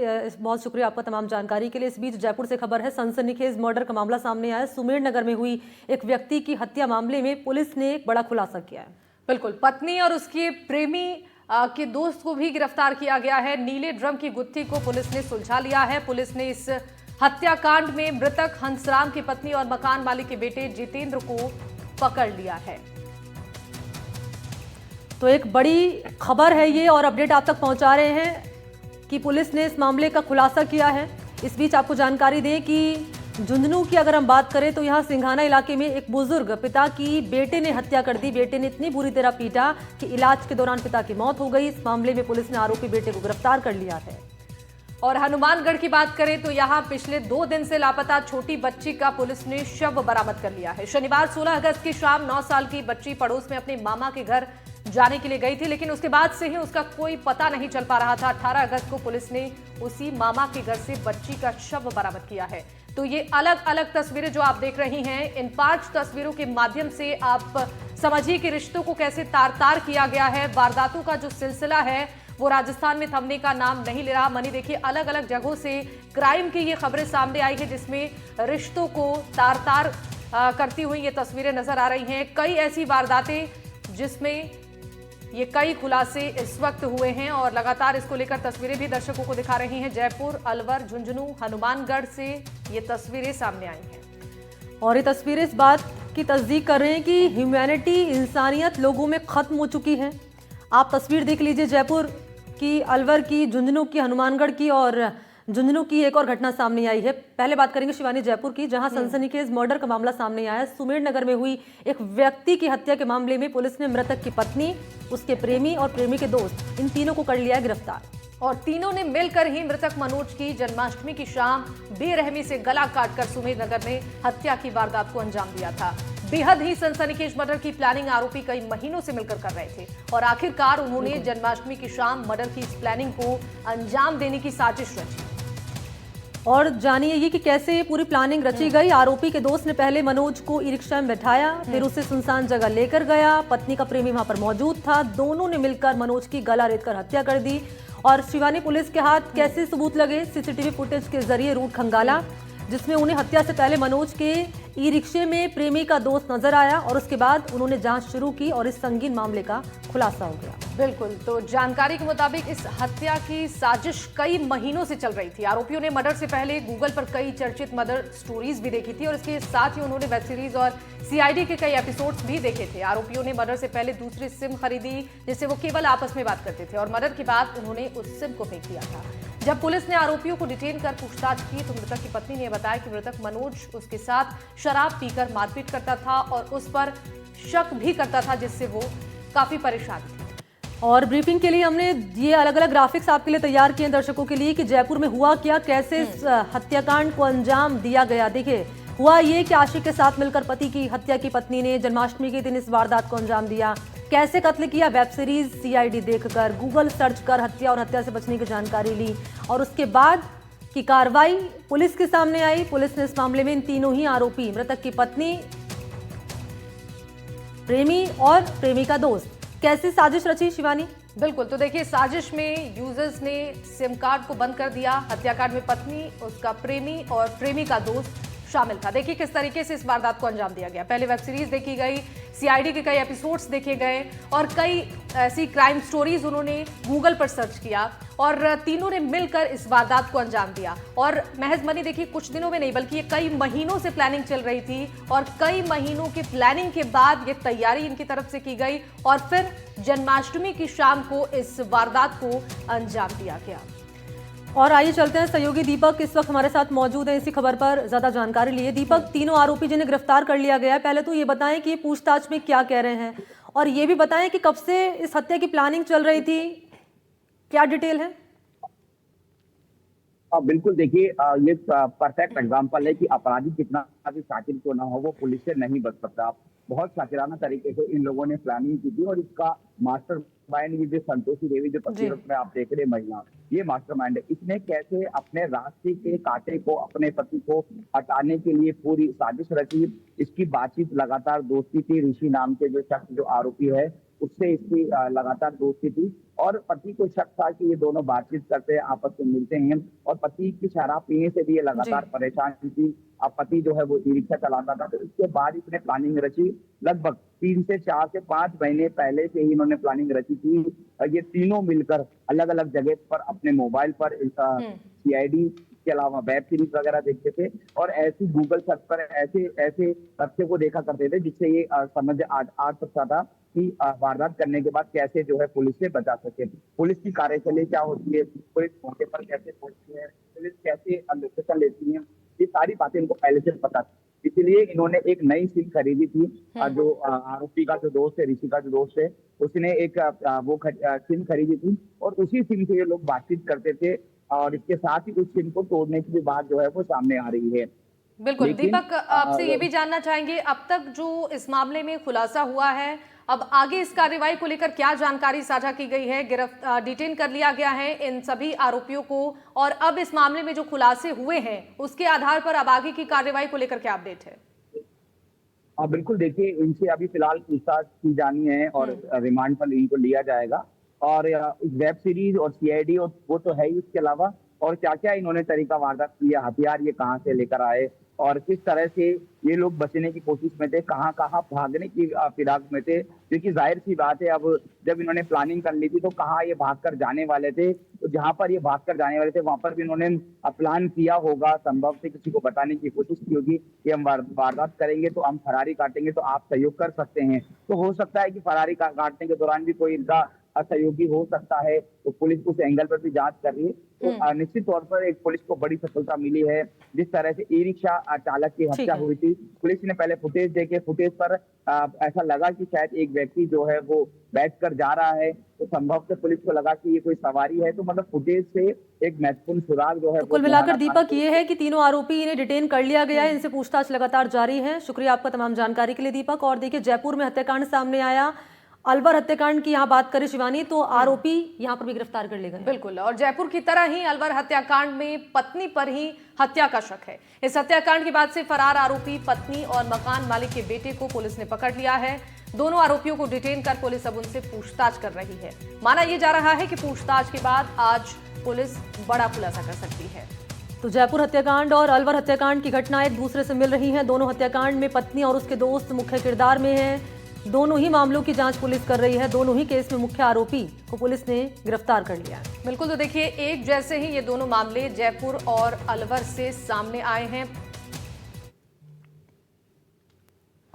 बहुत शुक्रिया आपका तमाम जानकारी के लिए। इस बीच जयपुर से खबर है, सनसनीखेज मर्डर का मामला सामने आया है। सुमेर नगर में हुई एक व्यक्ति की हत्या मामले में पुलिस ने एक बड़ा खुलासा किया है। बिल्कुल, पत्नी और उसके प्रेमी के दोस्त को भी गिरफ्तार किया गया है। नीले ड्रम की गुत्थी को पुलिस ने सुलझा लिया है। पुलिस ने इस हत्याकांड में मृतक हंसराम की पत्नी और मकान मालिक के बेटे जितेंद्र को पकड़ लिया है। तो एक बड़ी खबर है ये, और अपडेट आप तक पहुंचा रहे हैं कि पुलिस ने इस मामले का खुलासा किया है। इस बीच आपको जानकारी दें कि झुंझुनू की अगर हम बात करें तो यहाँ सिंघाना इलाके में एक बुजुर्ग पिता की बेटे ने हत्या कर दी। बेटे ने इतनी बुरी तरह पीटा कि इलाज के दौरान पिता की मौत हो गई। इस मामले में पुलिस ने आरोपी बेटे को गिरफ्तार कर लिया है। और हनुमानगढ़ की बात करें तो यहाँ पिछले 2 दिन से लापता छोटी बच्ची का पुलिस ने शव बरामद कर लिया है। शनिवार 16 अगस्त की शाम 9 साल की बच्ची पड़ोस में अपने मामा के घर जाने के लिए गई थी, लेकिन उसके बाद से ही उसका कोई पता नहीं चल पा रहा था। 18 अगस्त को पुलिस ने उसी मामा के घर से बच्ची का शव बरामद किया है। तो ये अलग अलग तस्वीरें जो आप देख रही हैं, इन 5 तस्वीरों के माध्यम से आप समझिए कि रिश्तों को कैसे तार तार किया गया है। वारदातों का जो सिलसिला है वो राजस्थान में थमने का नाम नहीं ले रहा। मनी देखिए, अलग अलग जगहों से क्राइम की ये खबरें सामने आई है जिसमें रिश्तों को तार तार करती हुई ये तस्वीरें नजर आ रही हैं। कई ऐसी वारदातें जिसमें ये कई खुलासे इस वक्त हुए हैं और लगातार इसको लेकर तस्वीरें भी दर्शकों को दिखा रही हैं। जयपुर, अलवर, झुंझुनू, हनुमानगढ़ से ये तस्वीरें सामने आई हैं और ये तस्वीरें इस बात की तस्दीक कर रहे हैं कि ह्यूमैनिटी, इंसानियत लोगों में खत्म हो चुकी है। आप तस्वीर देख लीजिए जयपुर की, अलवर की, झुंझुनू की, हनुमानगढ़ की, और झुंझुनू की एक और घटना सामने आई है। पहले बात करेंगे शिवानी जयपुर की, जहां सनसनीखेज मर्डर का मामला सामने आया है। सुमेर नगर में हुई एक व्यक्ति की हत्या के मामले में पुलिस ने मृतक की पत्नी, उसके प्रेमी और प्रेमी के दोस्त, इन तीनों को कर लिया है गिरफ्तार। और तीनों ने मिलकर ही मृतक मनोज की जन्माष्टमी की शाम बेरहमी से गला काटकर सुमेर नगर में हत्या की वारदात को अंजाम दिया था। बेहद ही सनसनीखेज मर्डर की प्लानिंग आरोपी कई महीनों से मिलकर कर रहे थे और आखिरकार उन्होंने जन्माष्टमी की शाम मर्डर की इस प्लानिंग को अंजाम देने की साजिश रची। और जानिए ये कि कैसे ये पूरी प्लानिंग रची गई। आरोपी के दोस्त ने पहले मनोज को ई रिक्शा में बैठाया, फिर उसे सुनसान जगह लेकर गया। पत्नी का प्रेमी वहां पर मौजूद था। दोनों ने मिलकर मनोज की गला रेतकर हत्या कर दी। और शिवानी, पुलिस के हाथ कैसे सबूत लगे? सीसीटीवी फुटेज के जरिए रूट खंगाला, जिसमें उन्हें हत्या से पहले मनोज के ई रिक्शे में प्रेमी का दोस्त नजर आया और उसके बाद उन्होंने जांच शुरू की और इस संगीन मामले का खुलासा हो गया। बिल्कुल, तो जानकारी के मुताबिक इस हत्या की साजिश कई महीनों से चल रही थी। आरोपियों ने मर्डर से पहले गूगल पर कई चर्चित मर्डर स्टोरीज भी देखी थी और इसके साथ ही उन्होंने वेब सीरीज और सीआईडी के कई एपिसोड्स भी देखे थे। आरोपियों ने मर्डर से पहले दूसरी सिम खरीदी जिससे वो केवल आपस में बात करते थे और मर्डर के बाद उन्होंने उस सिम को फेंक दिया था। जब पुलिस ने आरोपियों को डिटेन कर पूछताछ की तो मृतक की पत्नी ने बताया कि मृतक मनोज उसके साथ शराब पीकर मारपीट करता था और उस पर शक भी करता था, जिससे वो काफी परेशान थी। और ब्रीफिंग के लिए हमने ये अलग अलग ग्राफिक्स आपके लिए तैयार किए दर्शकों के लिए कि जयपुर में हुआ क्या, कैसे इस हत्याकांड को अंजाम दिया गया। देखिए, हुआ ये कि आशिक के साथ मिलकर पति की हत्या की पत्नी ने जन्माष्टमी के दिन इस वारदात को अंजाम दिया। कैसे कत्ल किया? वेब सीरीज, सीआईडी देखकर, गूगल सर्च कर हत्या और हत्या से बचने की जानकारी ली और उसके बाद की कार्रवाई पुलिस के सामने आई। पुलिस ने इस मामले में इन तीनों ही आरोपी, मृतक की पत्नी, प्रेमी और प्रेमी का दोस्त, कैसे साजिश रची शिवानी? बिल्कुल, तो देखिए, साजिश में यूजर्स ने सिम कार्ड को बंद कर दिया। हत्याकांड में पत्नी, उसका प्रेमी और प्रेमी का दोस्त शामिल था। देखिए किस तरीके से इस वारदात को अंजाम दिया गया। पहले वेब सीरीज देखी गई, सीआईडी के कई एपिसोड्स देखे गए और कई ऐसी क्राइम स्टोरीज उन्होंने गूगल पर सर्च किया और तीनों ने मिलकर इस वारदात को अंजाम दिया। और महज मनी देखिए, कुछ दिनों में नहीं बल्कि ये कई महीनों से प्लानिंग चल रही थी और कई महीनों की प्लानिंग के बाद ये तैयारी इनकी तरफ से की गई और फिर जन्माष्टमी की शाम को इस वारदात को अंजाम दिया गया। और आइए चलते हैं, सहयोगी दीपक इस वक्त हमारे साथ मौजूद है इसी खबर पर ज्यादा जानकारी लिए। दीपक, तीनों आरोपी जिन्हें गिरफ्तार कर लिया गया है, पहले तो ये बताएं कि पूछताछ में क्या कह रहे हैं और ये भी बताएं कि कब से इस हत्या की प्लानिंग चल रही थी, क्या डिटेल है? बिल्कुल, देखिए, ये परफेक्ट एग्जांपल है कि अपराधी कितना भी शातिर क्यों ना हो, वो पुलिस से नहीं बच सकता। बहुत शातिराना तरीके से इन लोगों ने प्लानिंग की थी और इसका मास्टरमाइंड भी जो संतोषी देवी, जो तस्वीर में आप देख रहे हैं, महिला, ये मास्टरमाइंड है। इसने कैसे अपने रास्ते के कांटे को, अपने पति को हटाने के लिए पूरी साजिश रची। इसकी बातचीत लगातार दोस्ती थी। ऋषि नाम के जो शख्स, जो आरोपी है, उससे इसकी लगातार दोस्ती थी और पति को शक था कि ये दोनों बातचीत करते हैं, आपस में मिलते हैं और पति की शराब पीने से भी ये लगातार परेशान थी। अब पति जो है वो ई रिक्शा चलाता था, तो इसके बाद इसने प्लानिंग रची। लगभग 3 से 4 से 5 महीने पहले से ही इन्होंने प्लानिंग रची थी। ये तीनों मिलकर अलग अलग जगह पर अपने मोबाइल पर सीआईडी के अलावा वेब सीरीज वगैरह देखते थे और ऐसी गूगल सर्च पर ऐसे ऐसे तथ्य को देखा करते थे जिससे ये समझ आ सकता था कि वारदात करने के बाद कैसे जो है पुलिस से बचा सके। पुलिस की कार्यशैली क्या होती है, पुलिस मौके पर कैसे पहुंचती है, पुलिस कैसे लोकेशन लेती है, ये सारी बातें इनको पहले से पता थी। इसलिए इन्होंने एक नई सिम खरीदी थी। जो आरोपी का जो दोस्त है, ऋषि का जो दोस्त है, उसने एक सिम खरीदी थी और उसी सिम से ये लोग बातचीत करते थे और इसके साथ ही उस सिम को तोड़ने की भी बात जो है वो सामने आ रही है। बिल्कुल दीपक, आपसे ये भी जानना चाहेंगे अब तक जो इस मामले में खुलासा हुआ है, अब आगे इस कार्रवाई को लेकर क्या जानकारी साझा की गई है? डिटेन कर लिया गया है इन सभी आरोपियों को और अब इस मामले में जो खुलासे हुए हैं उसके आधार पर अब आगे की कार्रवाई को लेकर क्या अपडेट है? बिल्कुल, देखिए इनसे अभी फिलहाल पूछताछ की जानी है और रिमांड पर इनको लिया जाएगा और वेब सीरीज और सीआईडी और वो तो है ही, इसके अलावा और क्या क्या इन्होंने तरीका वारदात किया, हथियार ये कहाँ से लेकर आए और किस तरह से ये लोग बचने की कोशिश में थे, कहाँ कहाँ भागने की फिराक में थे। क्योंकि जाहिर सी बात है, अब जब इन्होंने प्लानिंग कर ली थी तो कहाँ ये भागकर जाने वाले थे, तो जहां पर ये भागकर जाने वाले थे वहां पर भी इन्होंने प्लान किया होगा, संभव से किसी को बताने की कोशिश की होगी कि हम वारदात करेंगे तो हम फरारी काटेंगे तो आप सहयोग कर सकते हैं। तो हो सकता है कि फरारी काटने के दौरान भी कोई इनका असहयोगी हो सकता है, तो पुलिस उस एंगल पर भी जांच कर रही है। तो निश्चित तौर पर एक पुलिस को बड़ी सफलता मिली है। जिस तरह से ई रिक्शा चालक की हत्या हुई थी, पुलिस ने पहले फुटेज देखे, फुटेज पर ऐसा लगा कि शायद एक व्यक्ति जो है वो बैठकर जा रहा है, तो संभव से पुलिस को लगा कि ये कोई सवारी है, तो मतलब फुटेज से एक महत्वपूर्ण सुराग जो है। तो कुल मिलाकर दीपक ये है कि तीनों आरोपी इन्हें डिटेन कर लिया गया है, इनसे पूछताछ लगातार जारी है। शुक्रिया आपका तमाम जानकारी के लिए दीपक। और देखिए, जयपुर में हत्याकांड सामने आया, अलवर हत्याकांड की यहाँ बात करें शिवानी, तो आरोपी यहाँ पर भी गिरफ्तार कर लिए गए। बिल्कुल, और जयपुर की तरह ही अलवर हत्याकांड में पत्नी पर ही हत्या का शक है। इस हत्याकांड के बाद से फरार आरोपी पत्नी और मकान मालिक के बेटे को पुलिस ने पकड़ लिया है। दोनों आरोपियों को डिटेन कर पुलिस अब उनसे पूछताछ कर रही है। माना यह जा रहा है कि पूछताछ के बाद आज पुलिस बड़ा खुलासा कर सकती है। तो जयपुर हत्याकांड और अलवर हत्याकांड की घटना एक दूसरे से मिल रही हैं। दोनों हत्याकांड में पत्नी और उसके दोस्त मुख्य किरदार में हैं। दोनों ही मामलों की जांच पुलिस कर रही है। दोनों ही केस में मुख्य आरोपी को पुलिस ने गिरफ्तार कर लिया है। बिल्कुल, तो देखिए एक जैसे ही ये दोनों मामले जयपुर और अलवर से सामने आए हैं।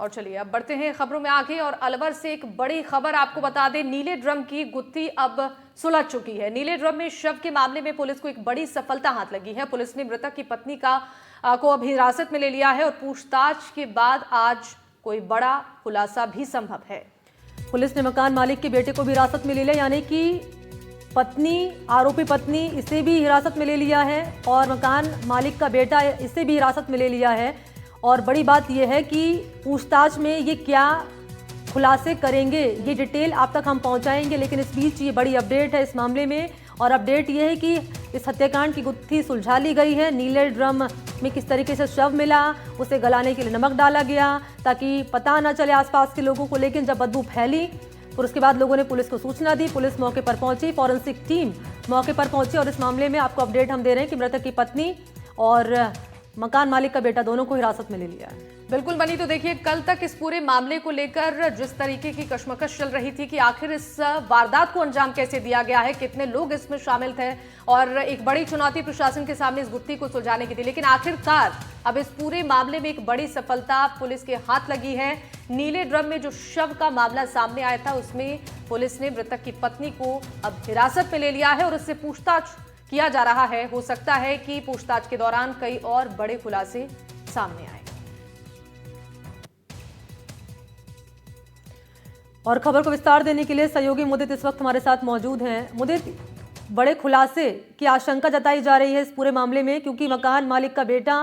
और चलिए अब बढ़ते हैं खबरों में आगे और अलवर से एक बड़ी खबर आपको बता दें, नीले ड्रम की गुत्थी अब सुलझ चुकी है। नीले ड्रम में शव के मामले में पुलिस को एक बड़ी सफलता हाथ लगी है। पुलिस ने मृतक की पत्नी को अब हिरासत में ले लिया है और पूछताछ के बाद आज कोई बड़ा खुलासा भी संभव है। पुलिस ने मकान मालिक के बेटे को भी हिरासत में ले लिया, यानी कि आरोपी पत्नी, इसे भी हिरासत में ले लिया है और मकान मालिक का बेटा, इसे भी हिरासत में ले लिया है। और बड़ी बात यह है कि पूछताछ में ये क्या खुलासे करेंगे, ये डिटेल आप तक हम पहुंचाएंगे। लेकिन इस बीच ये बड़ी अपडेट है इस मामले में, और अपडेट ये है कि इस हत्याकांड की गुत्थी सुलझा ली गई है। नीले ड्रम में किस तरीके से शव मिला, उसे गलाने के लिए नमक डाला गया ताकि पता ना चले आसपास के लोगों को। लेकिन जब बदबू फैली फिर उसके बाद लोगों ने पुलिस को सूचना दी। पुलिस मौके पर पहुंची, फॉरेंसिक टीम मौके पर पहुंची और इस मामले में आपको अपडेट हम दे रहे हैं कि मृतक की पत्नी और मकान मालिक का बेटा दोनों को हिरासत में ले लिया है। बिल्कुल बनी, तो देखिए कल तक इस पूरे मामले को लेकर जिस तरीके की कश्मकश चल रही थी कि आखिर इस वारदात को अंजाम कैसे दिया गया है, कितने लोग इसमें शामिल थे, और एक बड़ी चुनौती प्रशासन के सामने इस गुत्थी को सुलझाने की थी। लेकिन आखिरकार अब इस पूरे मामले में एक बड़ी सफलता पुलिस के हाथ लगी है। नीले ड्रम में जो शव का मामला सामने आया था उसमें पुलिस ने मृतक की पत्नी को अब हिरासत में ले लिया है और उससे पूछताछ किया जा रहा है। हो सकता है कि पूछताछ के दौरान कई और बड़े खुलासे सामने आए। और खबर को विस्तार देने के लिए सहयोगी मुदित इस वक्त हमारे साथ मौजूद हैं। मुदित, बड़े खुलासे की आशंका जताई जा रही है इस पूरे मामले में, क्योंकि मकान मालिक का बेटा,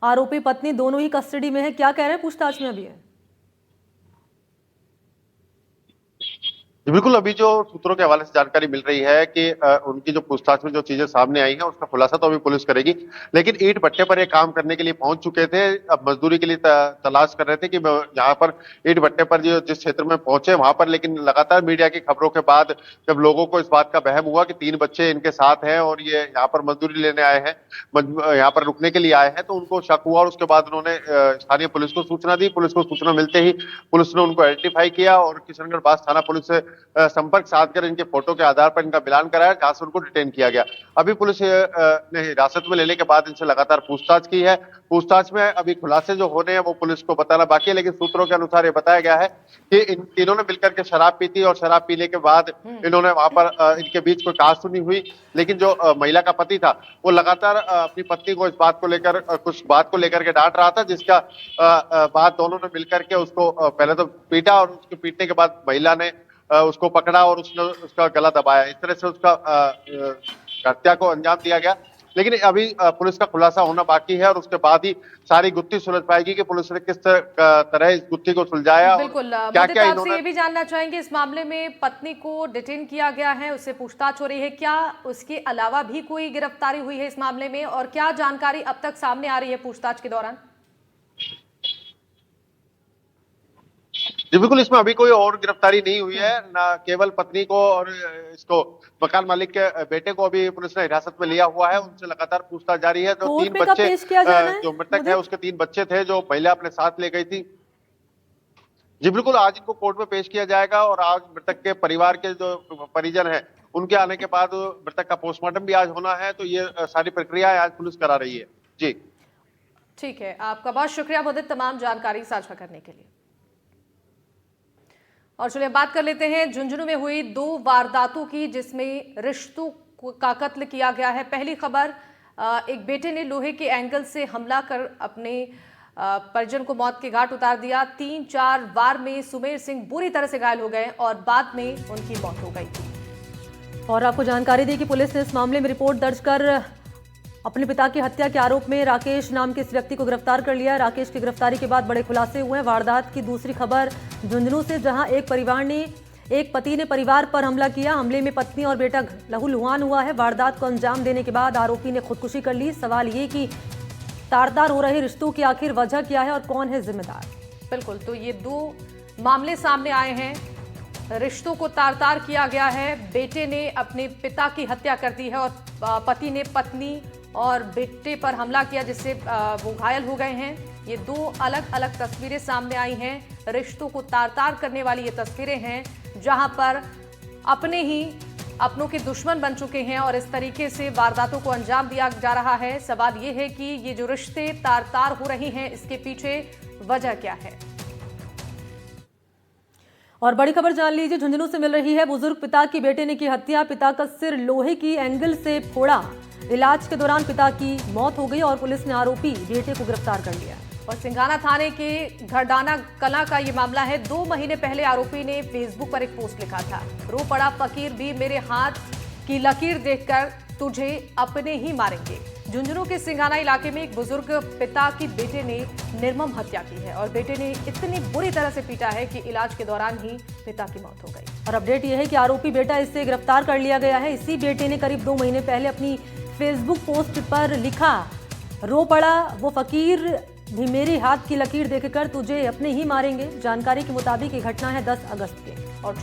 आरोपी पत्नी दोनों ही कस्टडी में है। क्या कह रहे हैं पूछताछ में अभी है? बिल्कुल, अभी जो सूत्रों के हवाले से जानकारी मिल रही है कि उनकी जो पूछताछ में जो चीजें सामने आई हैं उसका खुलासा तो अभी पुलिस करेगी, लेकिन ईंट भट्टे पर ये काम करने के लिए पहुंच चुके थे। अब मजदूरी के लिए तलाश कर रहे थे कि यहाँ पर ईंट भट्टे पर जो जिस क्षेत्र में पहुंचे वहां पर, लेकिन लगातार मीडिया की खबरों के बाद जब लोगों को इस बात का वहम हुआ कि 3 बच्चे इनके साथ हैं और ये यहाँ पर मजदूरी लेने आए हैं, यहाँ पर रुकने के लिए आए हैं, तो उनको शक हुआ और उसके बाद उन्होंने स्थानीय पुलिस को सूचना दी। पुलिस को सूचना मिलते ही पुलिस ने उनको आइडेंटिफाई किया और किशनगढ़ बास थाना पुलिस से संपर्क साधकर इनके फोटो के आधार पर इनका मिलान कराया, जहां से उनको डिटेन किया गया। अभी पुलिस ने हिरासत में लेने के बाद इनसे लगातार पूछताछ की है। पूछताछ में अभी खुलासे जो होने हैं वो पुलिस को बताना बाकी है, लेकिन सूत्रों के अनुसार ये बताया गया है कि इन तीनों ने मिलकर के शराब पी थी और शराब पीने के बाद इन्होंने वहां पर इनके बीच कोई कहासुनी हुई, लेकिन जो महिला का पति था वो लगातार अपनी पत्नी को इस बात को लेकर कुछ बात को लेकर के डांट रहा था, जिसका बाद दोनों ने मिलकर के उसको पहले तो पीटा और उसके पीटने के बाद महिला ने उसको पकड़ा और उसने उसका गला दबाया। इस तरह से उसका हत्या को अंजाम दिया गया, लेकिन अभी पुलिस का खुलासा होना बाकी है और उसके बाद ही सारी गुत्थी सुलझ पाएगी कि पुलिस ने किस तरह इस गुत्थी को सुलझाया। बिल्कुल, क्या मुझे क्या आपसे इन्होंने ये भी जानना चाहेंगे, इस मामले में पत्नी को डिटेन किया गया है, उससे पूछताछ हो रही है, क्या उसके अलावा भी कोई गिरफ्तारी हुई है इस मामले में और क्या जानकारी अब तक सामने आ रही है पूछताछ के दौरान? जी बिल्कुल, इसमें अभी कोई और गिरफ्तारी नहीं हुई है, ना केवल पत्नी को और इसको मकान मालिक के बेटे को अभी पुलिस ने हिरासत में लिया हुआ है। उनसे लगातार पूछताछ जारी है। जो कोर्ट 3 में कब बच्चे पेश किया जाना है जो मृतक है मुझे? उसके 3 बच्चे थे जो महिला अपने साथ ले गई थी। जी बिल्कुल, आज इनको कोर्ट में पेश किया जाएगा और आज मृतक के परिवार के जो परिजन है उनके आने के बाद मृतक का पोस्टमार्टम भी आज होना है। तो ये सारी प्रक्रिया आज पुलिस करा रही है। जी ठीक है, आपका बहुत शुक्रिया मुदित तमाम जानकारी साझा करने के लिए। और चलिए बात कर लेते हैं झुंझुनू में हुई 2 वारदातों की, जिसमें रिश्तों का कत्ल किया गया है। पहली खबर, एक बेटे ने लोहे के एंगल से हमला कर अपने परिजन को मौत के घाट उतार दिया। 3-4 वार में सुमेर सिंह बुरी तरह से घायल हो गए और बाद में उनकी मौत हो गई। और आपको जानकारी दी कि पुलिस ने इस मामले में रिपोर्ट दर्ज कर अपने पिता की हत्या के आरोप में राकेश नाम के इस व्यक्ति को गिरफ्तार कर लिया। राकेश की गिरफ्तारी के बाद बड़े खुलासे हुए हैं। वारदात की दूसरी खबर झुंझुनू से, जहां एक पति ने परिवार पर हमला किया। हमले में पत्नी और बेटा लहूलुहान हुआ है। वारदात को अंजाम देने के बाद आरोपी ने खुदकुशी कर ली। सवाल ये कि तार-तार हो रहे रिश्तों की आखिर वजह क्या है और कौन है जिम्मेदार? बिल्कुल, तो ये 2 मामले सामने आए हैं। रिश्तों को तार-तार किया गया है। बेटे ने अपने पिता की हत्या कर दी है और पति ने पत्नी और बेटे पर हमला किया, जिससे वो घायल हो गए हैं। ये 2 अलग अलग तस्वीरें सामने आई हैं। रिश्तों को तार-तार करने वाली ये तस्वीरें हैं, जहां पर अपने ही अपनों के दुश्मन बन चुके हैं और इस तरीके से वारदातों को अंजाम दिया जा रहा है। सवाल ये है कि ये जो रिश्ते तार-तार हो रही हैं, इसके पीछे वजह क्या है? और बड़ी खबर जान लीजिए, झुंझुनू से मिल रही है। बुजुर्ग पिता की बेटे ने की हत्या, पिता का सिर लोहे की एंगल से फोड़ा। इलाज के दौरान पिता की मौत हो गई और पुलिस ने आरोपी बेटे को गिरफ्तार कर लिया। और सिंघाना थाने के घरडाना कला का ये मामला है। 2 महीने पहले आरोपी ने फेसबुक पर एक पोस्ट लिखा था, रो पड़ा फकीर भी मेरे हाथ की लकीर देखकर तुझे अपने ही मारेंगे। झुंझुनू के सिंघाना इलाके में एक बुजुर्ग पिता की बेटे ने निर्मम हत्या की है और बेटे ने इतनी बुरी तरह से पीटा है कि इलाज के दौरान ही पिता की मौत हो गई। और अपडेट यह है कि आरोपी बेटा इससे गिरफ्तार कर लिया गया है। इसी बेटे ने करीब 2 महीने पहले अपनी फेसबुक पोस्ट पर लिखा, रो पड़ा वो फकीर भी मेरे हाथ की लकीर देखकर तुझे अपने ही मारेंगे। जानकारी के मुताबिक ये घटना है 10 अगस्त की। और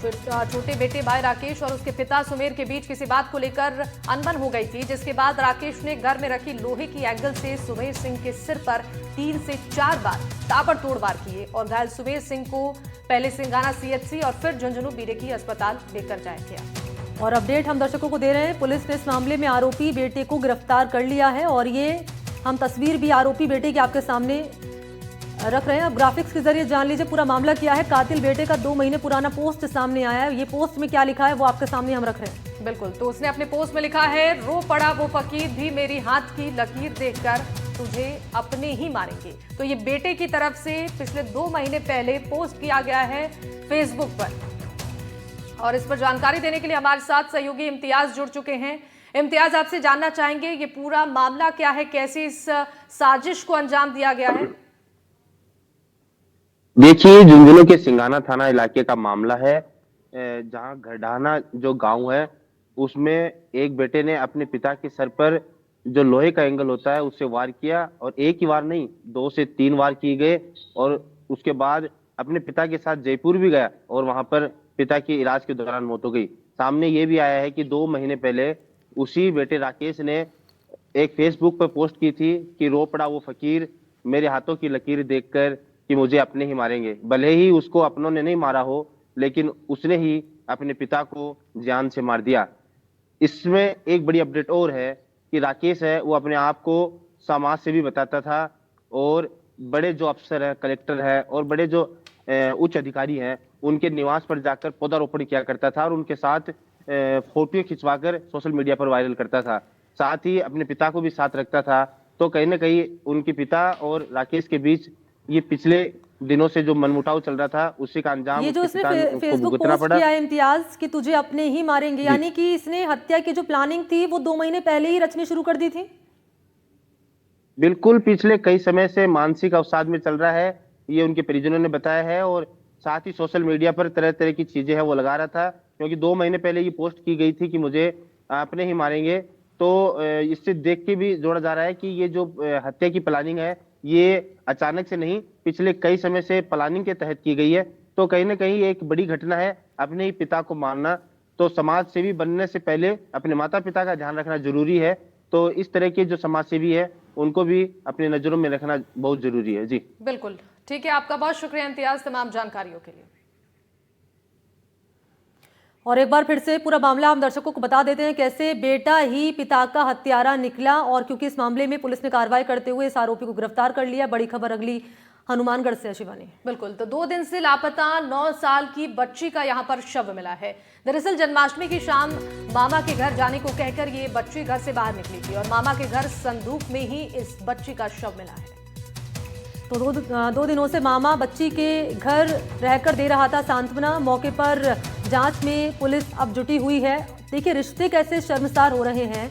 छोटे बेटे भाई राकेश और उसके पिता सुमेर के बीच किसी बात को लेकर अनबन हो गई थी, जिसके बाद राकेश ने घर में रखी लोहे की एंगल से सुमेर सिंह के सिर पर 3 से 4 बार ताबड़तोड़ वार किए और घायल सुमेर सिंह को पहले सिंघाना CHC और फिर झुंझुनू बीरेकी अस्पताल लेकर जाया गया। और अपडेट हम दर्शकों को दे रहे हैं, पुलिस ने इस मामले में आरोपी बेटे को गिरफ्तार कर लिया है और ये हम तस्वीर भी आरोपी बेटे की आपके सामने रख रहे हैं। अब ग्राफिक्स के जरिए जान लीजिए पूरा मामला क्या है। कातिल बेटे का 2 महीने पुराना पोस्ट सामने आया है। ये पोस्ट में क्या लिखा है वो आपके सामने हम रख रहे हैं। बिल्कुल, तो उसने अपने पोस्ट में लिखा है, रो पड़ा वो फकीर भी मेरी हाथ की लकीर देखकर तुझे अपने ही मारेंगे। तो ये बेटे की तरफ से पिछले 2 महीने पहले पोस्ट किया गया है फेसबुक पर। और इस पर जानकारी देने के लिए हमारे साथ सहयोगी इम्तियाज जुड़ चुके हैं। इम्तियाज, आपसे जानना चाहेंगे ये पूरा मामला क्या है, कैसे इस साजिश को अंजाम दिया गया है? देखिए, झुंझुनू के सिंघाना थाना इलाके का मामला है। जहाँ घरडाना जो गांव है उसमें एक बेटे ने अपने पिता के सर पर जो लोहे का एंगल होता है उससे वार किया, और एक ही वार नहीं 2 से 3 वार किए गए, और उसके बाद अपने पिता के साथ जयपुर भी गया और वहां पर पिता की इलाज के दौरान मौत हो गई। सामने ये भी आया है कि 2 महीने पहले उसी बेटे राकेश ने एक फेसबुक पर पोस्ट की थी कि रो पड़ा वो फकीर मेरे हाथों की लकीर देखकर कि मुझे अपने ही मारेंगे। भले ही उसको अपनों ने नहीं मारा हो, लेकिन उसने ही अपने पिता को जान से मार दिया। इसमें एक बड़ी अपडेट और है कि राकेश है वो अपने आप को समाज सेवी बताता था, और बड़े जो अफसर है, कलेक्टर है और बड़े जो उच्च अधिकारी हैं उनके निवास पर जाकर पौधारोपण किया करता था और उनके साथ फोटो खिंचवाकर सोशल मीडिया पर वायरल करता था। साथ ही अपने पिता को भी साथ रखता था। तो कहीं ना कहीं उनके पिता और राकेश के बीच ये पिछले दिनों से जो मनमुटाव चल रहा था उसी का अंजाम ये जो उसके इसने पिता को फेसबुक भुगतना पोस्ट पड़ा। किया है इम्तियाज कि तुझे अपने ही मारेंगे, यानी कि इसने हत्या की जो प्लानिंग थी वो 2 महीने पहले ही रचनी शुरू कर दी थी। बिल्कुल, पिछले कई समय से मानसिक अवसाद में चल रहा है, ये उनके परिजनों ने बताया है, और साथ ही सोशल मीडिया पर तरह तरह की चीजें है वो लगा रहा था, क्योंकि 2 महीने पहले ये पोस्ट की गई थी कि मुझे अपने ही मारेंगे। तो इससे देख के भी जोड़ा जा रहा है कि ये जो हत्या की प्लानिंग है ये अचानक से नहीं, पिछले कई समय से प्लानिंग के तहत की गई है। तो कहीं ना कहीं एक बड़ी घटना है अपने ही पिता को मारना। तो समाज सेवी बनने से पहले अपने माता पिता का ध्यान रखना जरूरी है। तो इस तरह के जो समाज सेवी है उनको भी अपनी नजरों में रखना बहुत जरूरी है। जी बिल्कुल ठीक है, आपका बहुत शुक्रिया इम्तियाज तमाम जानकारियों के लिए। और एक बार फिर से पूरा मामला हम दर्शकों को बता देते हैं कैसे बेटा ही पिता का हत्यारा निकला, और क्योंकि इस मामले में पुलिस ने कार्रवाई करते हुए इस आरोपी को गिरफ्तार कर लिया। बड़ी खबर अगली हनुमानगढ़ से शिवानी। बिल्कुल, तो 2 दिन से लापता 9 साल की बच्ची का यहां पर शव मिला है। दरअसल जन्माष्टमी की शाम मामा के घर जाने को कहकर ये बच्ची घर से बाहर निकली थी और मामा के घर संदूक में ही इस बच्ची का शव मिला है। तो 2 दिनों से मामा बच्ची के घर रहकर दे रहा था सांत्वना। मौके पर जांच में पुलिस अब जुटी हुई है। देखिए रिश्ते कैसे शर्मसार हो रहे हैं,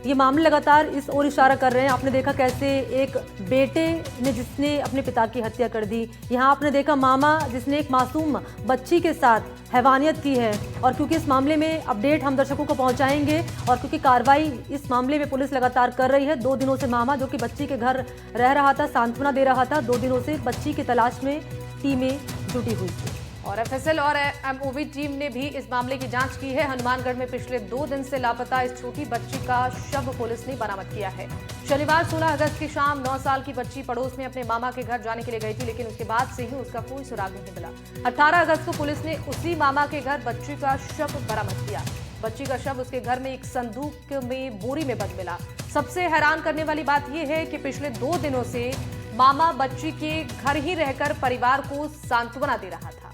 ये मामले लगातार इस ओर इशारा कर रहे हैं। आपने देखा कैसे एक बेटे ने जिसने अपने पिता की हत्या कर दी, यहाँ आपने देखा मामा जिसने एक मासूम बच्ची के साथ हैवानियत की है। और क्योंकि इस मामले में अपडेट हम दर्शकों को पहुंचाएंगे और क्योंकि कार्रवाई इस मामले में पुलिस लगातार कर रही है, 2 दिनों से मामा जो कि बच्ची के घर रह रहा था, सांत्वना दे रहा था, 2 दिनों से बच्ची की तलाश में टीमें जुटी हुई थी। और एफएसएल और एमओवी टीम ने भी इस मामले की जांच की है। हनुमानगढ़ में पिछले 2 दिन से लापता इस छोटी बच्ची का शव पुलिस ने बरामद किया है। शनिवार 16 अगस्त की शाम 9 साल की बच्ची पड़ोस में अपने मामा के घर जाने के लिए गई थी, लेकिन उसके बाद से ही उसका कोई सुराग नहीं मिला। 18 अगस्त को पुलिस ने उसी मामा के घर बच्ची का शव बरामद किया। बच्ची का शव उसके घर में एक संदूक में बोरी में बंद मिला। सबसे हैरान करने वाली बात यह है कि पिछले 2 दिनों से मामा बच्ची के घर ही रहकर परिवार को सांत्वना दे रहा था।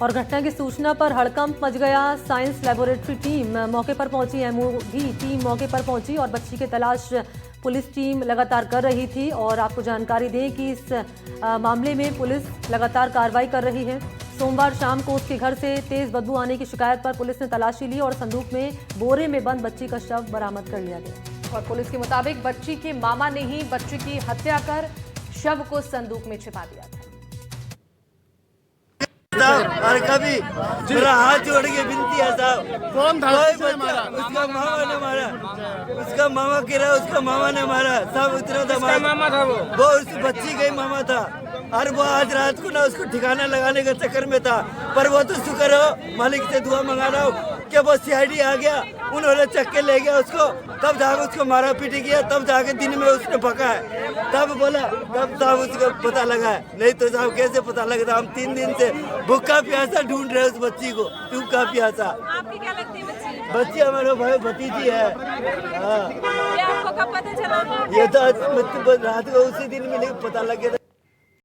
और घटना की सूचना पर हड़कंप मच गया। साइंस लेबोरेटरी टीम मौके पर पहुंची, एमओवी टीम मौके पर पहुंची और बच्ची की तलाश पुलिस टीम लगातार कर रही थी। और आपको जानकारी दें कि इस मामले में पुलिस लगातार कार्रवाई कर रही है। सोमवार शाम को उसके घर से तेज बदबू आने की शिकायत पर पुलिस ने तलाशी ली और संदूक में बोरे में बंद बच्ची का शव बरामद कर लिया गया। और पुलिस के मुताबिक बच्ची के मामा ने ही बच्ची की हत्या कर शव को संदूक में छिपा दिया था। और कभी मेरा हाथ जोड़ के विनती है साहब, कौन था उसका मामा ने मारा, उसका मामा कह रहा उसका मामा ने मारा साहब। उतना था मामा था वो उस बच्ची का ही मामा था। और वो आज रात को ना उसको ठिकाना लगाने के चक्कर में था। पर वो तो शुक्र हो, मालिक से दुआ मंगा रहा हूँ कि वो सीआईडी आ गया, उन्होंने चक्के के ले गया उसको, तब जाकर उसको मारा पीटी किया, तब जाके दिन में उसने पका है, तब बोला, तब साहब उसको पता लगा है। नहीं तो साहब कैसे पता लगता। हम 3 दिन से भूखा प्यासा ढूंढ रहे उस बच्ची को, भूखा प्यासा। आपकी क्या लगती है बच्ची? बच्ची हमारा भाई भतीजी है। हाँ, ये आपको कब पता चला? ये तो रात को उसी दिन मिले पता लग गया।